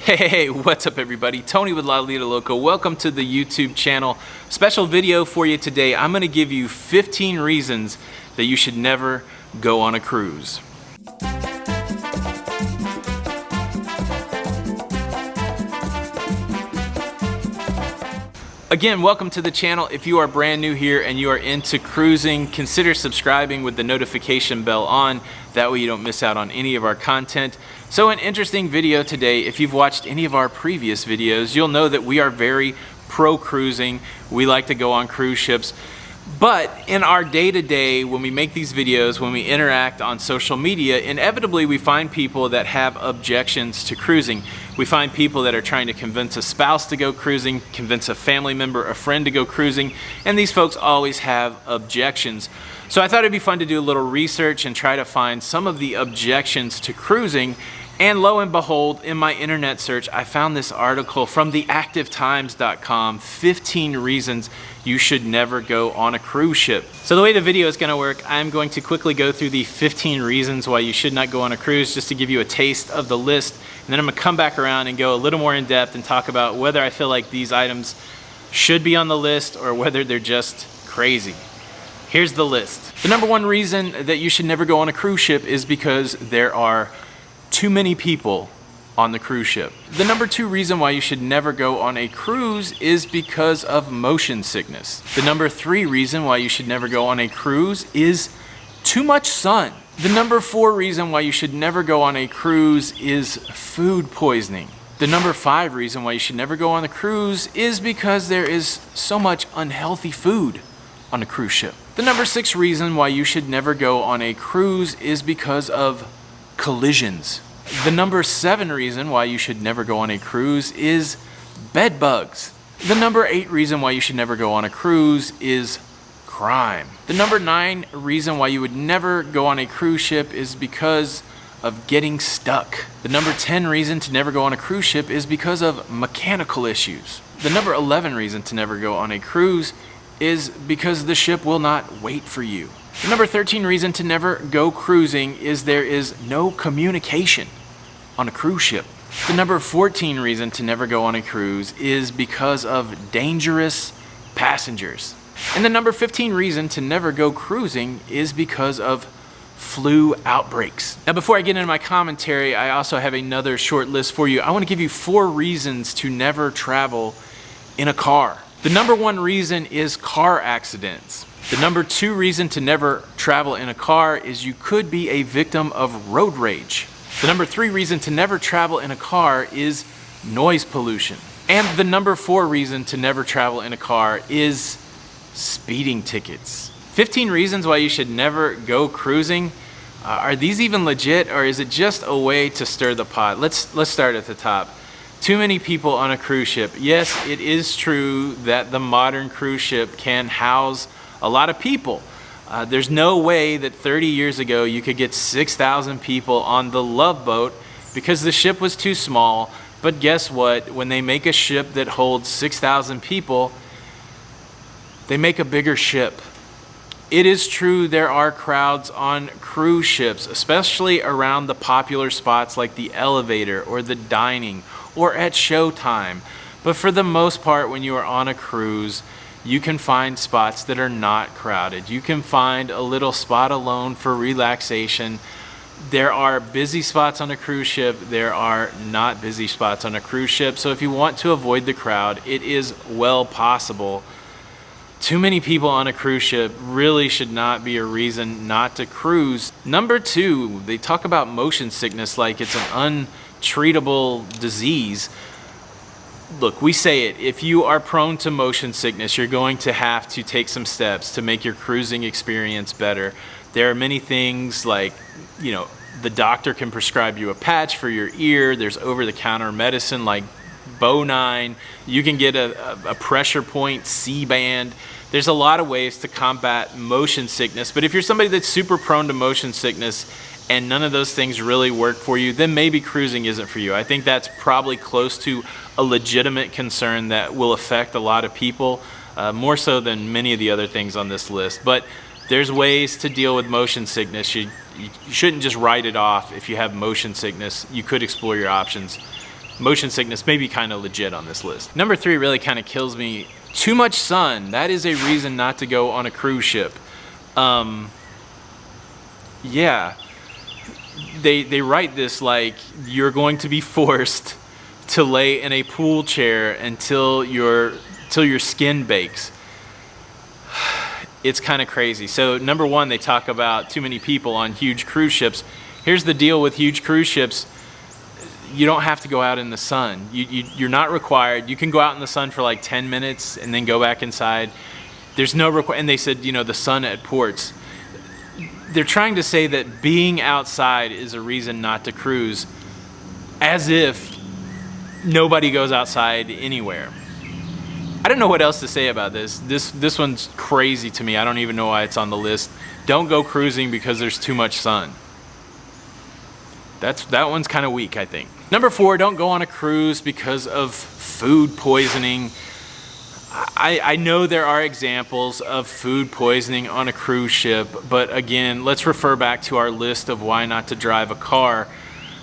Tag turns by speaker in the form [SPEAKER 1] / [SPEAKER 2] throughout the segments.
[SPEAKER 1] Hey, what's up everybody? Tony with Lido Loca. Welcome to the YouTube channel. Special video for you today. I'm going to give you 15 reasons that you should never go on a cruise. Again, welcome to the channel. If you are brand new here and you are into cruising, consider subscribing with the notification bell on. That way you don't miss out on any of our content. So an interesting video today. If you've watched any of our previous videos, you'll know that we are very pro cruising. We like to go on cruise ships. But in our day-to-day, when we make these videos, when we interact on social media, inevitably we find people that have objections to cruising. We find people that are trying to convince a spouse to go cruising, convince a family member, a friend to go cruising, and these folks always have objections. So I thought it'd be fun to do a little research and try to find some of the objections to cruising. And lo and behold, in my internet search, I found this article from theactivetimes.com, 15 reasons you should never go on a cruise ship. So the way the video is going to work, I'm going to quickly go through the 15 reasons why you should not go on a cruise, just to give you a taste of the list. And then I'm going to come back around and go a little more in depth and talk about whether I feel like these items should be on the list or whether they're just crazy. Here's the list. The number one reason that you should never go on a cruise ship is because there are too many people on the cruise ship. The number two reason why you should never go on a cruise is because of motion sickness. The number three reason why you should never go on a cruise is too much sun. The number four reason why you should never go on a cruise is food poisoning. The number five reason why you should never go on a cruise is because there is so much unhealthy food on a cruise ship. The number six reason why you should never go on a cruise is because of collisions. The number seven reason why you should never go on a cruise is bed bugs. The number eight reason why you should never go on a cruise is crime. The number nine reason why you would never go on a cruise ship is because of getting stuck. The number 10 reason to never go on a cruise ship is because of mechanical issues. The number 11 reason to never go on a cruise is because the ship will not wait for you. The number 13 reason to never go cruising is there is no communication on a cruise ship. The number 14 reason to never go on a cruise is because of dangerous passengers. And the number 15 reason to never go cruising is because of flu outbreaks. Now, before I get into my commentary, I also have another short list for you. I want to give you 4 reasons to never travel in a car. The number 1 reason is car accidents. The number 2 reason to never travel in a car is you could be a victim of road rage. The number 3 reason to never travel in a car is noise pollution. And the number 4 reason to never travel in a car is speeding tickets. 15 reasons why you should never go cruising. Are these even legit, or is it just a way to stir the pot? Let's start at the top. Too many people on a cruise ship. Yes, it is true that the modern cruise ship can house a lot of people. There's no way that 30 years ago you could get 6,000 people on the Love Boat because the ship was too small. But guess what? When they make a ship that holds 6,000 people, they make a bigger ship. It is true there are crowds on cruise ships, especially around the popular spots like the elevator or the dining or at showtime. But for the most part, when you are on a cruise, you can find spots that are not crowded. You can find a little spot alone for relaxation. There are busy spots on a cruise ship. There are not busy spots on a cruise ship. So if you want to avoid the crowd, it is well possible. Too many people on a cruise ship really should not be a reason not to cruise. Number 2, they talk about motion sickness like it's an untreatable disease. Look, we say it, if you are prone to motion sickness, you're going to have to take some steps to make your cruising experience better. There are many things like, the doctor can prescribe you a patch for your ear. There's over-the-counter medicine like Bonine. You can get a pressure point C-band. There's a lot of ways to combat motion sickness, but if you're somebody that's super prone to motion sickness and none of those things really work for you, then maybe cruising isn't for you. I think that's probably close to a legitimate concern that will affect a lot of people, more so than many of the other things on this list. But there's ways to deal with motion sickness. You shouldn't just write it off if you have motion sickness. You could explore your options. motion sickness may be kind of legit on this list. Number 3 really kind of kills me. Too much sun. That is a reason not to go on a cruise ship. Yeah. They write this like you're going to be forced to lay in a pool chair until your skin bakes. It's kind of crazy. So number 1, they talk about too many people on huge cruise ships. Here's the deal with huge cruise ships. You don't have to go out in the sun. You're not required. You can go out in the sun for like 10 minutes and then go back inside. There's no and they said, you know, the sun at ports. They're trying to say that being outside is a reason not to cruise, as if nobody goes outside anywhere. I don't know what else to say about this. This one's crazy to me. I don't even know why it's on the list. Don't go cruising because there's too much sun. That one's kind of weak, I think. Number 4, don't go on a cruise because of food poisoning. I know there are examples of food poisoning on a cruise ship, but again, let's refer back to our list of why not to drive a car.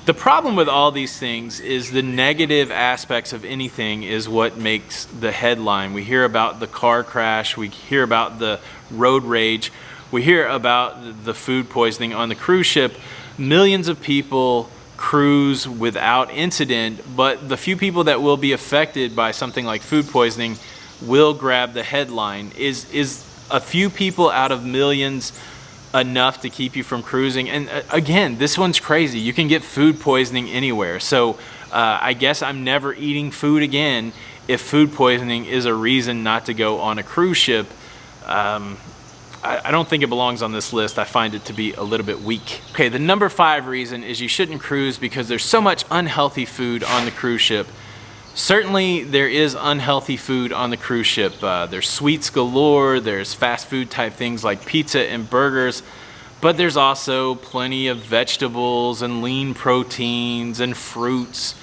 [SPEAKER 1] The problem with all these things is the negative aspects of anything is what makes the headline. We hear about the car crash, we hear about the road rage, we hear about the food poisoning on the cruise ship. Millions of people cruise without incident, but the few people that will be affected by something like food poisoning will grab the headline. Is a few people out of millions enough to keep you from cruising? And again, this one's crazy. You can get food poisoning anywhere. So I guess I'm never eating food again if food poisoning is a reason not to go on a cruise ship. I don't think it belongs on this list. I find it to be a little bit weak. Okay, the number 5 reason is you shouldn't cruise because there's so much unhealthy food on the cruise ship. Certainly there is unhealthy food on the cruise ship. There's sweets galore, there's fast food type things like pizza and burgers, but there's also plenty of vegetables and lean proteins and fruits.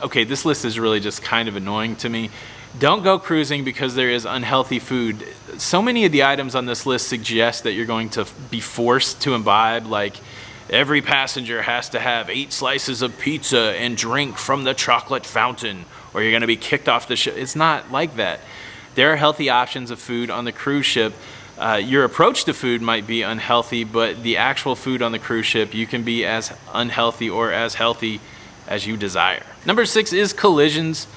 [SPEAKER 1] Okay, this list is really just kind of annoying to me. Don't go cruising because there is unhealthy food. So many of the items on this list suggest that you're going to be forced to imbibe, like every passenger has to have 8 slices of pizza and drink from the chocolate fountain, or you're going to be kicked off the ship. It's not like that. There are healthy options of food on the cruise ship. Your approach to food might be unhealthy, but the actual food on the cruise ship, you can be as unhealthy or as healthy as you desire. Number 6 is collisions.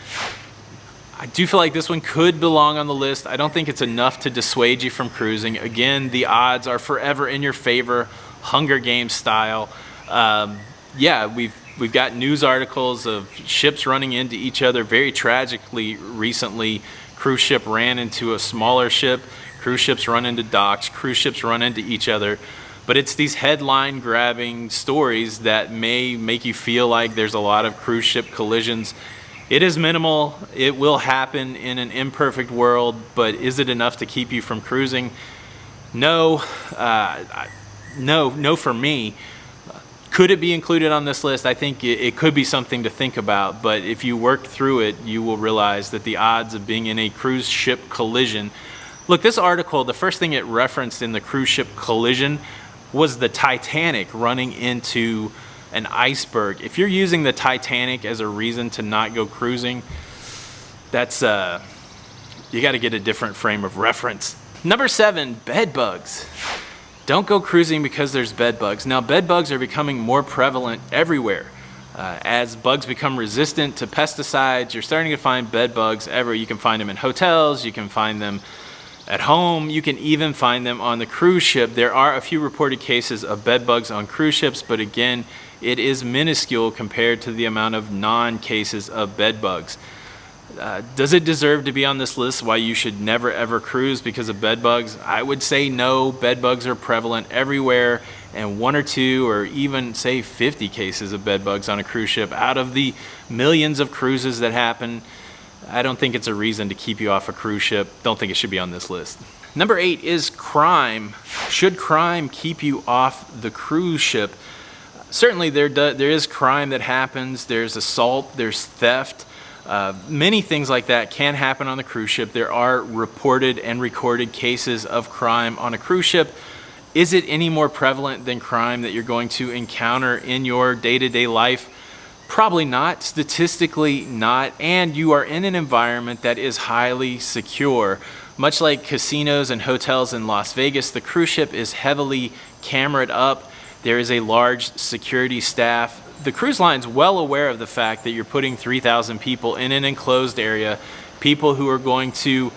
[SPEAKER 1] I do feel like this one could belong on the list. I don't think it's enough to dissuade you from cruising. Again, the odds are forever in your favor, Hunger Games style. Yeah, we've got news articles of ships running into each other very tragically recently. Cruise ship ran into a smaller ship. Cruise ships run into docks. Cruise ships run into each other. But it's these headline grabbing stories that may make you feel like there's a lot of cruise ship collisions. It is minimal. It will happen in an imperfect world, but is it enough to keep you from cruising? No. No for me. Could it be included on this list? I think it could be something to think about, but if you work through it, you will realize that the odds of being in a cruise ship collision. Look, this article, the first thing it referenced in the cruise ship collision was the Titanic running into an iceberg. If you're using the Titanic as a reason to not go cruising, that's you got to get a different frame of reference. Number 7, bed bugs. Don't go cruising because there's bed bugs. Now, bed bugs are becoming more prevalent everywhere. As bugs become resistant to pesticides, you're starting to find bed bugs everywhere. You can find them in hotels, you can find them at home, you can even find them on the cruise ship. There are a few reported cases of bed bugs on cruise ships, but again, it is minuscule compared to the amount of non-cases of bed bugs. Does it deserve to be on this list why you should never ever cruise because of bed bugs? I would say no. Bed bugs are prevalent everywhere, and 1 or 2 or even say 50 cases of bed bugs on a cruise ship out of the millions of cruises that happen. I don't think it's a reason to keep you off a cruise ship. Don't think it should be on this list. Number 8 is crime. Should crime keep you off the cruise ship? Certainly there is crime that happens. There's assault, there's theft. Many things like that can happen on the cruise ship. There are reported and recorded cases of crime on a cruise ship. Is it any more prevalent than crime that you're going to encounter in your day-to-day life? Probably not, statistically not, and you are in an environment that is highly secure. Much like casinos and hotels in Las Vegas, the cruise ship is heavily cameraed up. There is a large security staff. The cruise line's well aware of the fact that you're putting 3,000 people in an enclosed area, people who are going to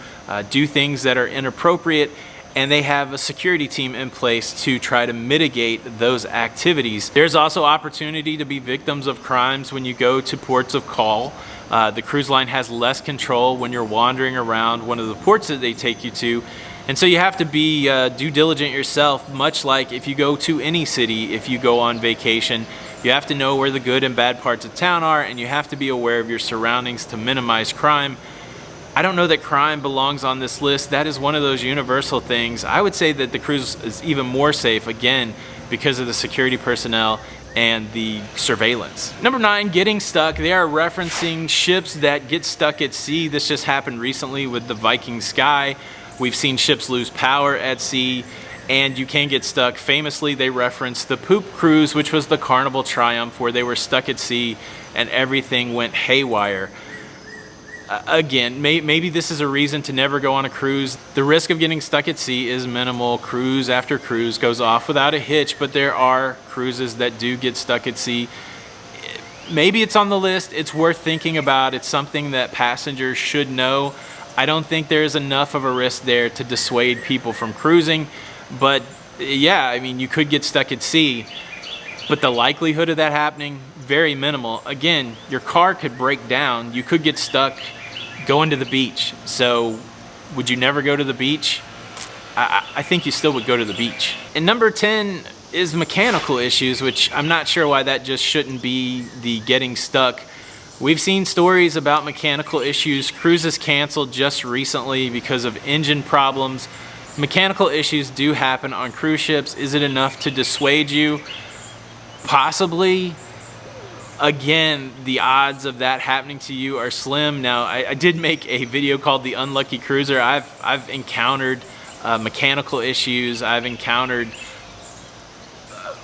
[SPEAKER 1] do things that are inappropriate, and they have a security team in place to try to mitigate those activities. There's also opportunity to be victims of crimes when you go to ports of call. The cruise line has less control when you're wandering around one of the ports that they take you to. And so you have to be due diligent yourself, much like if you go to any city, if you go on vacation. You have to know where the good and bad parts of town are, and you have to be aware of your surroundings to minimize crime. I don't know that crime belongs on this list. That is one of those universal things. I would say that the cruise is even more safe, again, because of the security personnel and the surveillance. Number 9, getting stuck. They are referencing ships that get stuck at sea. This just happened recently with the Viking Sky. We've seen ships lose power at sea, and you can get stuck. Famously, they referenced the Poop Cruise, which was the Carnival Triumph, where they were stuck at sea and everything went haywire. Again, maybe this is a reason to never go on a cruise. The risk of getting stuck at sea is minimal. Cruise after cruise goes off without a hitch, but there are cruises that do get stuck at sea. Maybe it's on the list. It's worth thinking about. It's something that passengers should know. I don't think there's enough of a risk there to dissuade people from cruising, but yeah, I mean, you could get stuck at sea, but the likelihood of that happening, very minimal. Again, your car could break down. You could get stuck going to the beach. So would you never go to the beach? I think you still would go to the beach. And number 10 is mechanical issues, which I'm not sure why that just shouldn't be the getting stuck. We've seen stories about mechanical issues, cruises canceled just recently because of engine problems. Mechanical issues do happen on cruise ships. Is it enough to dissuade you? Possibly. Again, the odds of that happening to you are slim. Now, I did make a video called The Unlucky Cruiser. I've encountered mechanical issues. I've encountered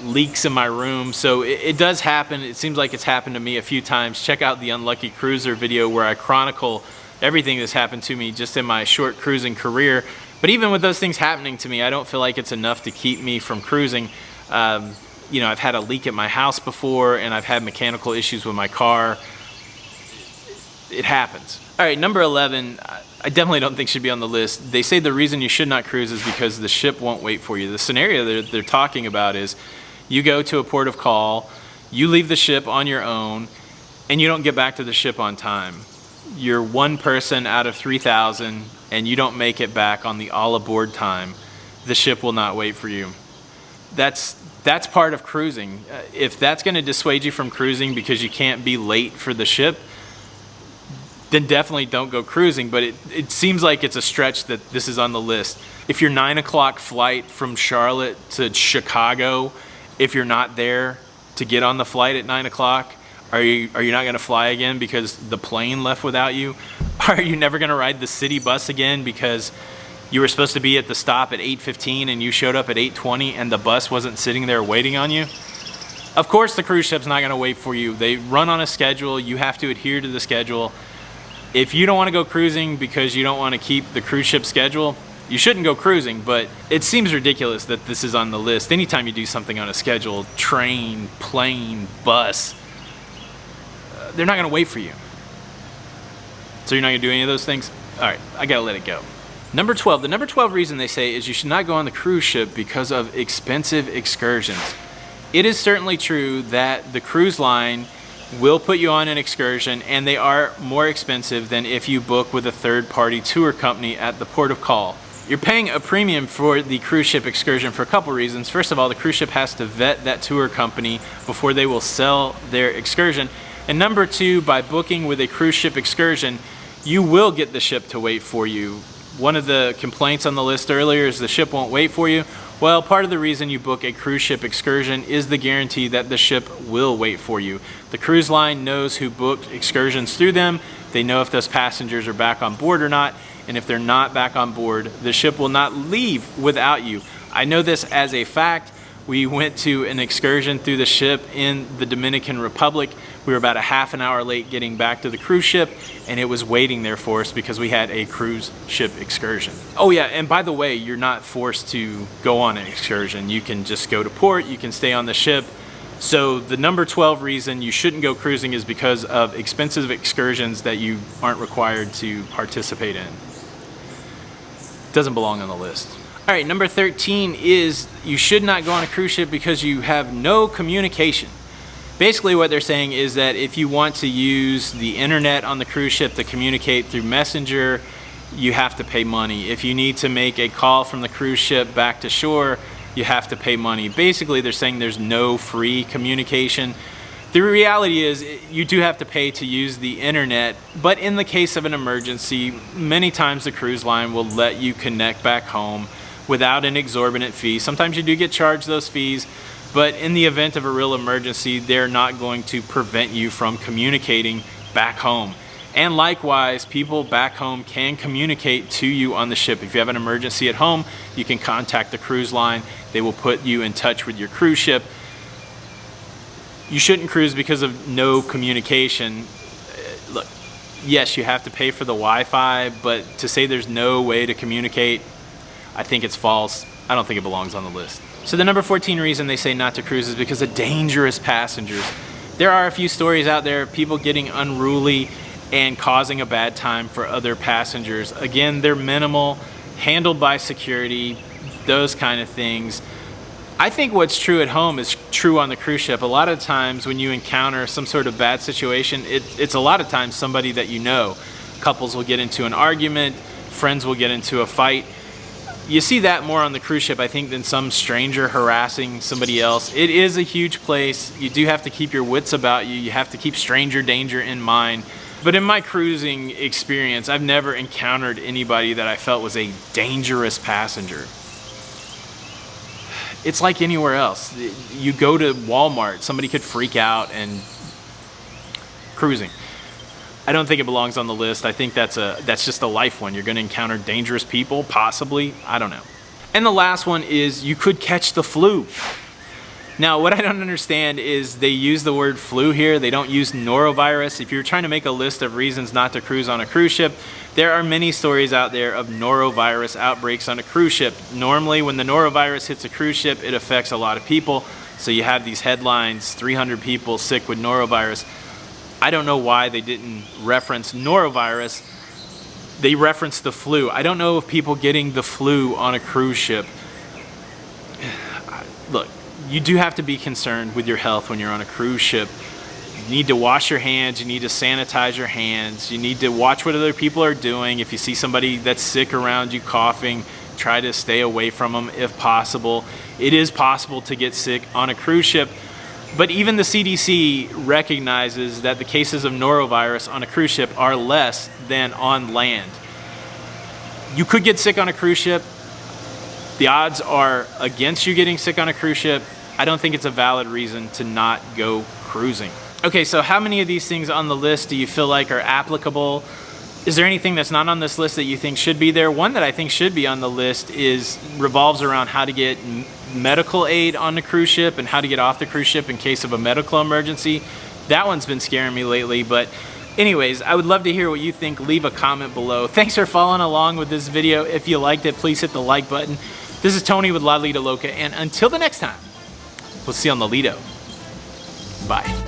[SPEAKER 1] leaks in my room. So it does happen. It seems like it's happened to me a few times. Check out The Unlucky Cruiser video where I chronicle everything that's happened to me just in my short cruising career. But even with those things happening to me, I don't feel like it's enough to keep me from cruising. You know, I've had a leak at my house before, and I've had mechanical issues with my car. It happens. All right, number 11, I definitely don't think should be on the list. They say the reason you should not cruise is because the ship won't wait for you. The scenario they're talking about is you go to a port of call, you leave the ship on your own, and you don't get back to the ship on time. You're one person out of 3,000, and you don't make it back on the all aboard time. The ship will not wait for you. That's part of cruising. If that's going to dissuade you from cruising because you can't be late for the ship, then definitely don't go cruising. But it seems like it's a stretch that this is on the list. If your 9 o'clock flight from Charlotte to Chicago, if you're not there to get on the flight at 9 o'clock, are you not going to fly again because the plane left without you? Are you never going to ride the city bus again because you were supposed to be at the stop at 8:15 and you showed up at 8:20 and the bus wasn't sitting there waiting on you? Of course the cruise ship's not going to wait for you. They run on a schedule. You have to adhere to the schedule. If you don't want to go cruising because you don't want to keep the cruise ship schedule, you shouldn't go cruising, but it seems ridiculous that this is on the list. Anytime you do something on a schedule, train, plane, bus, they're not going to wait for you. So you're not going to do any of those things? All right, I got to let it go. Number 12, the number 12 reason they say is you should not go on the cruise ship because of expensive excursions. It is certainly true that the cruise line will put you on an excursion, and they are more expensive than if you book with a third-party tour company at the port of call. You're paying a premium for the cruise ship excursion for a couple reasons. First of all, the cruise ship has to vet that tour company before they will sell their excursion. And number 2, by booking with a cruise ship excursion, you will get the ship to wait for you. One of the complaints on the list earlier is the ship won't wait for you. Well, part of the reason you book a cruise ship excursion is the guarantee that the ship will wait for you. The cruise line knows who booked excursions through them. They know if those passengers are back on board or not. And if they're not back on board, the ship will not leave without you. I know this as a fact. We went to an excursion through the ship in the Dominican Republic. We were about a half an hour late getting back to the cruise ship, and it was waiting there for us because we had a cruise ship excursion. Oh yeah, and by the way, you're not forced to go on an excursion. You can just go to port, you can stay on the ship. So the number 12 reason you shouldn't go cruising is because of expensive excursions that you aren't required to participate in. Doesn't belong on the list. All right, number 13 is you should not go on a cruise ship because you have no communication. Basically what they're saying is that if you want to use the internet on the cruise ship to communicate through Messenger, you have to pay money. If you need to make a call from the cruise ship back to shore, you have to pay money. Basically they're saying there's no free communication. The reality is you do have to pay to use the internet, but in the case of an emergency, many times the cruise line will let you connect back home without an exorbitant fee. Sometimes you do get charged those fees, but in the event of a real emergency, they're not going to prevent you from communicating back home. And likewise, people back home can communicate to you on the ship. If you have an emergency at home, you can contact the cruise line. They will put you in touch with your cruise ship. You shouldn't cruise because of no communication. Look, yes, you have to pay for the Wi-Fi, but to say there's no way to communicate, I think it's false. I don't think it belongs on the list. So the number 14 reason they say not to cruise is because of dangerous passengers. There are a few stories out there of people getting unruly and causing a bad time for other passengers. Again, they're minimal, handled by security, those kind of things. I think what's true at home is true on the cruise ship. A lot of times when you encounter some sort of bad situation, it's a lot of times somebody that you know. Couples will get into an argument, friends will get into a fight. You see that more on the cruise ship, I think, than some stranger harassing somebody else. It is a huge place. You do have to keep your wits about you. You have to keep stranger danger in mind. But in my cruising experience, I've never encountered anybody that I felt was a dangerous passenger. It's like anywhere else. You go to Walmart, somebody could freak out and cruising. I don't think it belongs on the list. I think that's just a life one. You're going to encounter dangerous people, possibly. I don't know. And the last one is you could catch the flu. Now, what I don't understand is they use the word flu here. They don't use norovirus. If you're trying to make a list of reasons not to cruise on a cruise ship, there are many stories out there of norovirus outbreaks on a cruise ship. Normally, when the norovirus hits a cruise ship, it affects a lot of people. So you have these headlines, 300 people sick with norovirus. I don't know why they didn't reference norovirus. They referenced the flu. I don't know if people getting the flu on a cruise ship. Look, you do have to be concerned with your health when you're on a cruise ship. You need to wash your hands. You need to sanitize your hands. You need to watch what other people are doing. If you see somebody that's sick around you coughing, try to stay away from them if possible. It is possible to get sick on a cruise ship. But even the CDC recognizes that the cases of norovirus on a cruise ship are less than on land. You could get sick on a cruise ship. The odds are against you getting sick on a cruise ship. I don't think it's a valid reason to not go cruising. Okay, so how many of these things on the list do you feel like are applicable? Is there anything that's not on this list that you think should be there? One that I think should be on the list revolves around how to get medical aid on the cruise ship and how to get off the cruise ship in case of a medical emergency. That one's been scaring me lately, but anyways, I would love to hear what you think. Leave a comment below. Thanks for following along with this video. If you liked it, please hit the like button. This is Tony with Lido Loca, and until the next time, we'll see you on the Lido. Bye.